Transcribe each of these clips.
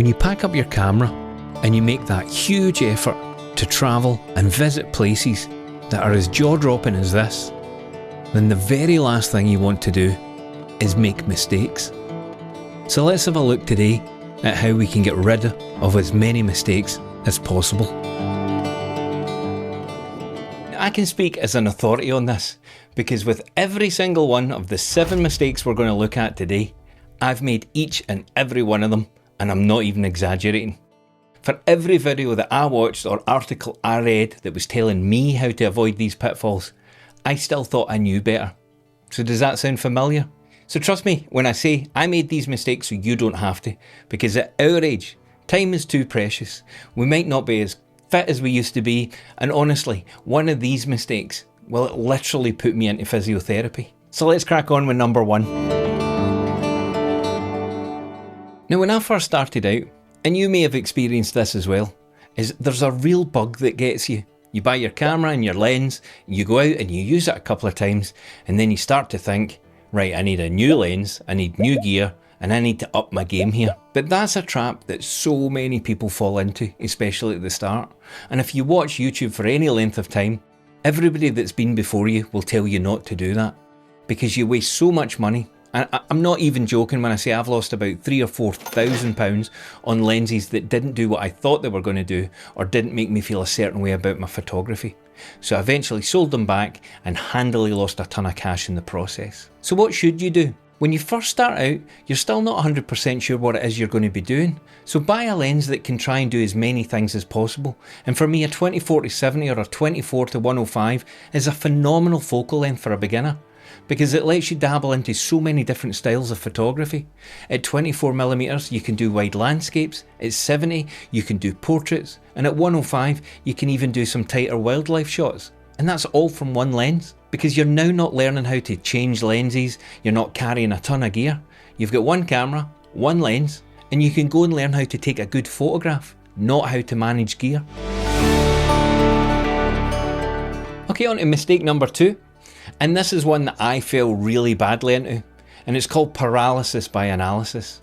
When you pack up your camera and you make that huge effort to travel and visit places that are as jaw-dropping as this, then the very last thing you want to do is make mistakes. So let's have a look today at how we can get rid of as many mistakes as possible. I can speak as an authority on this because with every single one of the 7 mistakes we're going to look at today, I've made each and every one of them, and I'm not even exaggerating. For every video that I watched or article I read that was telling me how to avoid these pitfalls, I still thought I knew better. So does that sound familiar? So trust me when I say I made these mistakes so you don't have to, because at our age, time is too precious. We might not be as fit as we used to be, and honestly, one of these mistakes, well, it literally put me into physiotherapy. So let's crack on with number 1. Now when I first started out, and you may have experienced this as well, is there's a real bug that gets you. You buy your camera and your lens, you go out and you use it a couple of times, and then you start to think, right, I need a new lens, I need new gear, and I need to up my game here. But that's a trap that so many people fall into, especially at the start. And if you watch YouTube for any length of time, everybody that's been before you will tell you not to do that, because you waste so much money. And I'm not even joking when I say I've lost about £3,000 or £4,000 on lenses that didn't do what I thought they were going to do, or didn't make me feel a certain way about my photography. So I eventually sold them back and handily lost a ton of cash in the process. So what should you do? When you first start out, you're still not 100% sure what it is you're going to be doing. So buy a lens that can try and do as many things as possible. And for me, a 24-70 or a 24-105 is a phenomenal focal length for a beginner, because it lets you dabble into so many different styles of photography. At 24mm you can do wide landscapes, at 70 you can do portraits, and at 105 you can even do some tighter wildlife shots. And that's all from one lens, because you're now not learning how to change lenses, you're not carrying a ton of gear. You've got one camera, one lens, and you can go and learn how to take a good photograph, not how to manage gear. Okay, on to mistake number 2. And this is one that I fell really badly into, and it's called paralysis by analysis.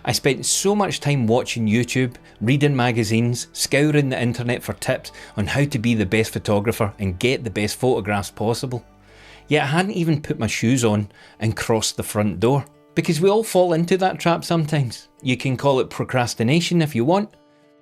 I spent so much time watching YouTube, reading magazines, scouring the internet for tips on how to be the best photographer and get the best photographs possible. Yet I hadn't even put my shoes on and crossed the front door. Because we all fall into that trap sometimes. You can call it procrastination if you want,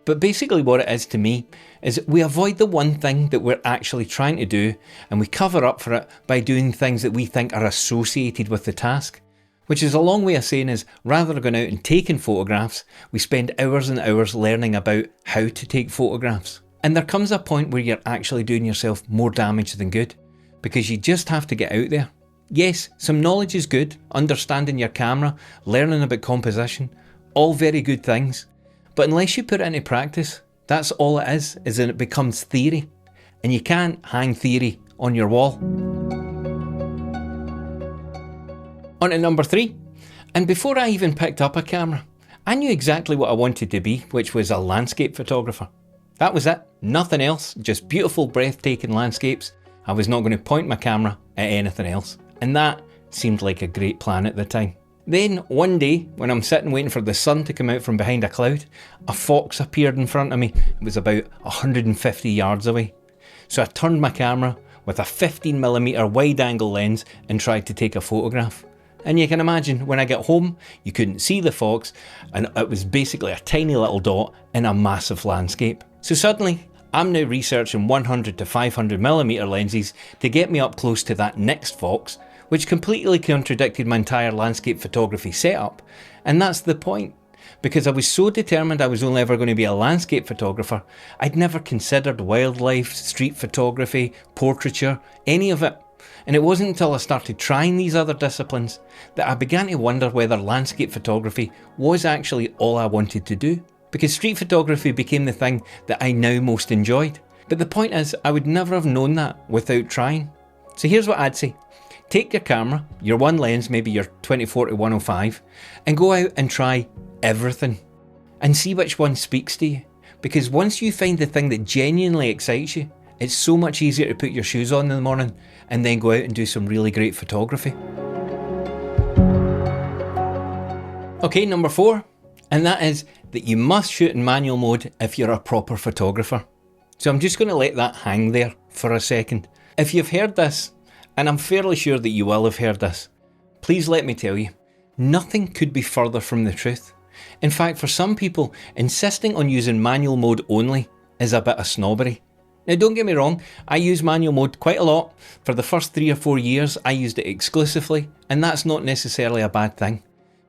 but basically what it is to me is we avoid the one thing that we're actually trying to do, and we cover up for it by doing things that we think are associated with the task. Which is a long way of saying is, rather than going out and taking photographs, we spend hours and hours learning about how to take photographs. And there comes a point where you're actually doing yourself more damage than good, because you just have to get out there. Yes, some knowledge is good, understanding your camera, learning about composition, all very good things. But unless you put it into practice, that's all it is that it becomes theory. And you can't hang theory on your wall. On to number 3. And before I even picked up a camera, I knew exactly what I wanted to be, which was a landscape photographer. That was it, nothing else, just beautiful, breathtaking landscapes. I was not going to point my camera at anything else. And that seemed like a great plan at the time. Then one day, when I'm sitting waiting for the sun to come out from behind a cloud, a fox appeared in front of me. It was about 150 yards away. So I turned my camera with a 15mm wide angle lens and tried to take a photograph. And you can imagine, when I get home, you couldn't see the fox, and it was basically a tiny little dot in a massive landscape. So suddenly, I'm now researching 100 to 500mm lenses to get me up close to that next fox, which completely contradicted my entire landscape photography setup. And that's the point. Because I was so determined I was only ever going to be a landscape photographer, I'd never considered wildlife, street photography, portraiture, any of it. And it wasn't until I started trying these other disciplines that I began to wonder whether landscape photography was actually all I wanted to do. Because street photography became the thing that I now most enjoyed. But the point is, I would never have known that without trying. So here's what I'd say. Take your camera, your one lens, maybe your 24-105, and go out and try everything. And see which one speaks to you. Because once you find the thing that genuinely excites you, it's so much easier to put your shoes on in the morning and then go out and do some really great photography. Okay, number 4, and that is that you must shoot in manual mode if you're a proper photographer. So I'm just going to let that hang there for a second. If you've heard this, and I'm fairly sure that you will have heard this, please let me tell you, nothing could be further from the truth. In fact, for some people, insisting on using manual mode only is a bit of snobbery. Now don't get me wrong, I use manual mode quite a lot. For the first 3 or 4 years I used it exclusively, and that's not necessarily a bad thing.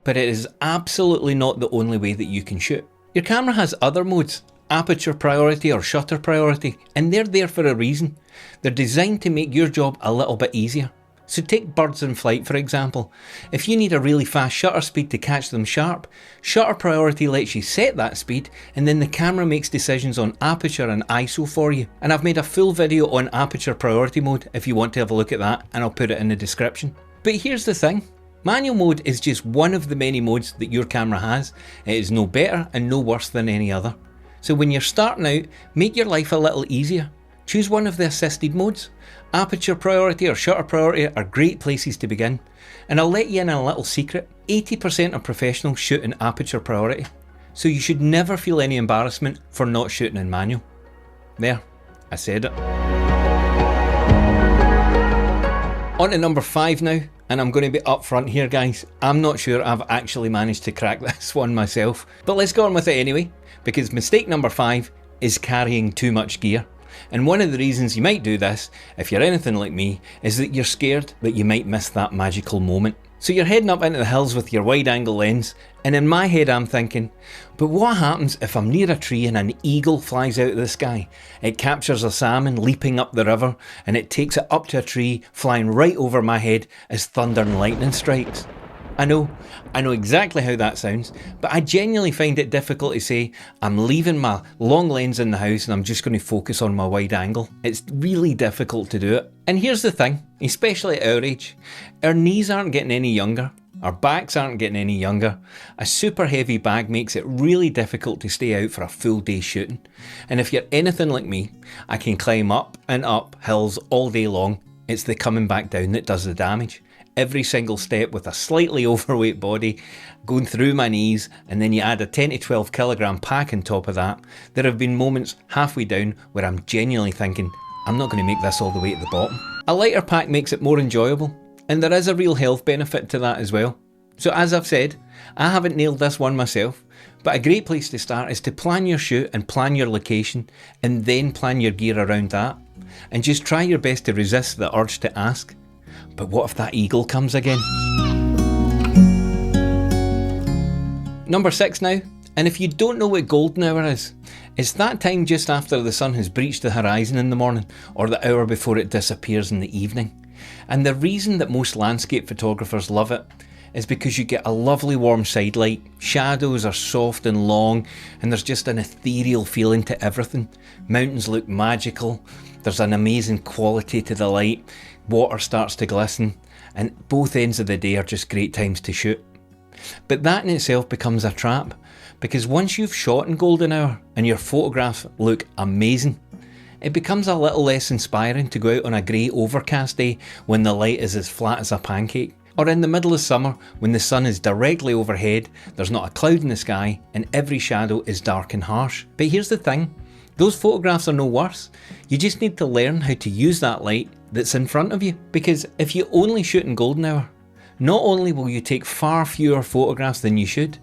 But it is absolutely not the only way that you can shoot. Your camera has other modes, aperture priority or shutter priority, and they're there for a reason. They're designed to make your job a little bit easier. So take birds in flight for example. If you need a really fast shutter speed to catch them sharp, shutter priority lets you set that speed, and then the camera makes decisions on aperture and ISO for you. And I've made a full video on aperture priority mode if you want to have a look at that, and I'll put it in the description. But here's the thing, manual mode is just one of the many modes that your camera has. It is no better and no worse than any other. So when you're starting out, make your life a little easier. Choose one of the assisted modes. Aperture priority or shutter priority are great places to begin. And I'll let you in on a little secret, 80% of professionals shoot in aperture priority. So you should never feel any embarrassment for not shooting in manual. There, I said it. On to number 5 now, and I'm going to be upfront here guys. I'm not sure I've actually managed to crack this one myself, but let's go on with it anyway, because mistake number 5 is carrying too much gear. And one of the reasons you might do this, if you're anything like me, is that you're scared that you might miss that magical moment. So you're heading up into the hills with your wide angle lens, and in my head I'm thinking, but what happens if I'm near a tree and an eagle flies out of the sky? It captures a salmon leaping up the river, and it takes it up to a tree, flying right over my head as thunder and lightning strikes. I know exactly how that sounds, but I genuinely find it difficult to say I'm leaving my long lens in the house and I'm just going to focus on my wide angle. It's really difficult to do it. And here's the thing, especially at our age, our knees aren't getting any younger, our backs aren't getting any younger. A super heavy bag makes it really difficult to stay out for a full day shooting. And if you're anything like me, I can climb up and up hills all day long. It's the coming back down that does the damage. Every single step with a slightly overweight body going through my knees, and then you add a 10 to 12 kilogram pack on top of that. There have been moments halfway down where I'm genuinely thinking, I'm not going to make this all the way to the bottom. A lighter pack makes it more enjoyable, and there is a real health benefit to that as well. So as I've said, I haven't nailed this one myself, but a great place to start is to plan your shoot and plan your location, and then plan your gear around that. And just try your best to resist the urge to ask, but what if that eagle comes again? Number 6 now, and if you don't know what golden hour is, it's that time just after the sun has breached the horizon in the morning, or the hour before it disappears in the evening. And the reason that most landscape photographers love it is because you get a lovely warm side light, shadows are soft and long, and there's just an ethereal feeling to everything. Mountains look magical, there's an amazing quality to the light, water starts to glisten, and both ends of the day are just great times to shoot. But that in itself becomes a trap, because once you've shot in golden hour and your photographs look amazing, it becomes a little less inspiring to go out on a grey overcast day when the light is as flat as a pancake. Or in the middle of summer when the sun is directly overhead, there's not a cloud in the sky, and every shadow is dark and harsh. But here's the thing, those photographs are no worse. You just need to learn how to use that light that's in front of you. Because if you only shoot in golden hour, not only will you take far fewer photographs than you should,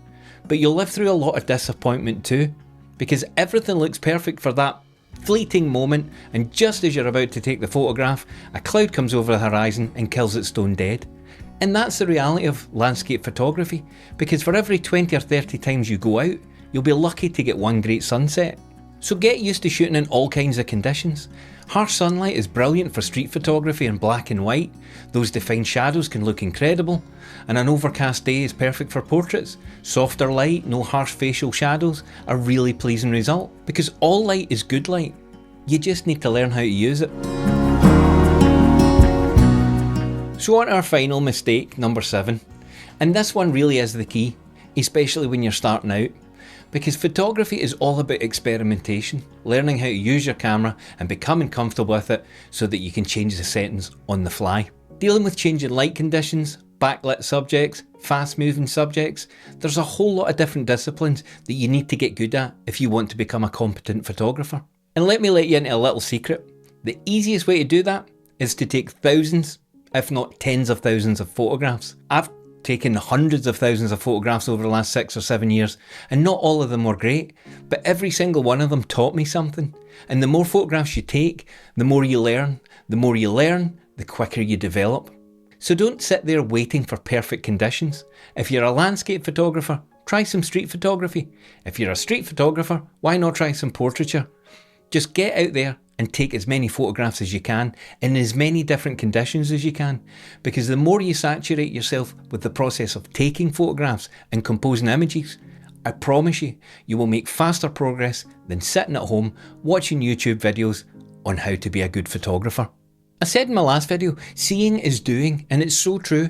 but you'll live through a lot of disappointment too. Because everything looks perfect for that fleeting moment, and just as you're about to take the photograph, a cloud comes over the horizon and kills it stone dead. And that's the reality of landscape photography, because for every 20 or 30 times you go out, you'll be lucky to get one great sunset. So get used to shooting in all kinds of conditions. Harsh sunlight is brilliant for street photography in black and white. Those defined shadows can look incredible. And an overcast day is perfect for portraits. Softer light, no harsh facial shadows, a really pleasing result. Because all light is good light. You just need to learn how to use it. So on to our final mistake, number 7. And this one really is the key, especially when you're starting out. Because photography is all about experimentation, learning how to use your camera and becoming comfortable with it so that you can change the settings on the fly. Dealing with changing light conditions, backlit subjects, fast moving subjects. There's a whole lot of different disciplines that you need to get good at if you want to become a competent photographer. And let me let you into a little secret. The easiest way to do that is to take thousands, if not tens of thousands of photographs. I've taken hundreds of thousands of photographs over the last 6 or 7 years, and not all of them were great, but every single one of them taught me something. And the more photographs you take, the more you learn. The more you learn, the quicker you develop. So don't sit there waiting for perfect conditions. If you're a landscape photographer, try some street photography. If you're a street photographer, why not try some portraiture? Just get out there and take as many photographs as you can in as many different conditions as you can, because the more you saturate yourself with the process of taking photographs and composing images, I promise you, you will make faster progress than sitting at home watching YouTube videos on how to be a good photographer. I said in my last video, seeing is doing, and it's so true.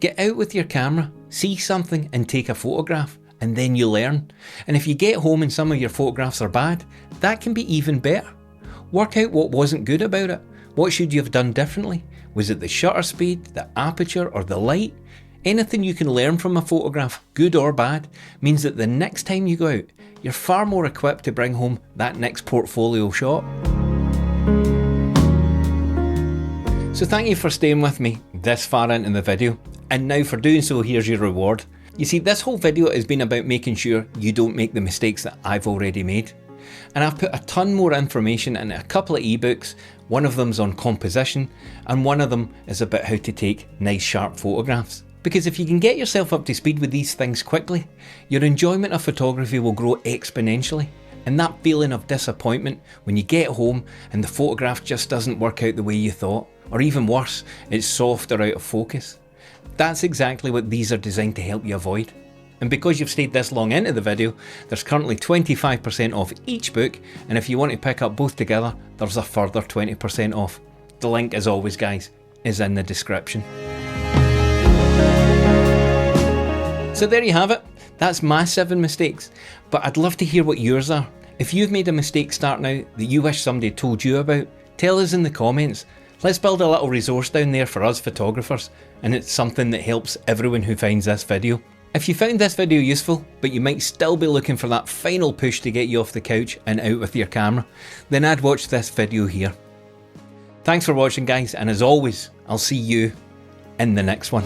Get out with your camera, see something and take a photograph, and then you learn. And if you get home and some of your photographs are bad, that can be even better. Work out what wasn't good about it. What should you have done differently? Was it the shutter speed, the aperture, or the light? Anything you can learn from a photograph, good or bad, means that the next time you go out, you're far more equipped to bring home that next portfolio shot. So thank you for staying with me this far into the video, and now for doing so, here's your reward. You see, this whole video has been about making sure you don't make the mistakes that I've already made. And I've put a ton more information in a couple of ebooks. One of them's on composition, and one of them is about how to take nice sharp photographs. Because if you can get yourself up to speed with these things quickly, your enjoyment of photography will grow exponentially. And that feeling of disappointment when you get home and the photograph just doesn't work out the way you thought, or even worse, it's soft or out of focus. That's exactly what these are designed to help you avoid. And because you've stayed this long into the video, there's currently 25% off each book, and if you want to pick up both together, there's a further 20% off. The link, as always guys, is in the description. So there you have it. That's my 7 mistakes, but I'd love to hear what yours are. If you've made a mistake starting out that you wish somebody told you about, tell us in the comments. Let's build a little resource down there for us photographers, and it's something that helps everyone who finds this video. If you found this video useful, but you might still be looking for that final push to get you off the couch and out with your camera, then I'd watch this video here. Thanks for watching guys, and as always, I'll see you in the next one.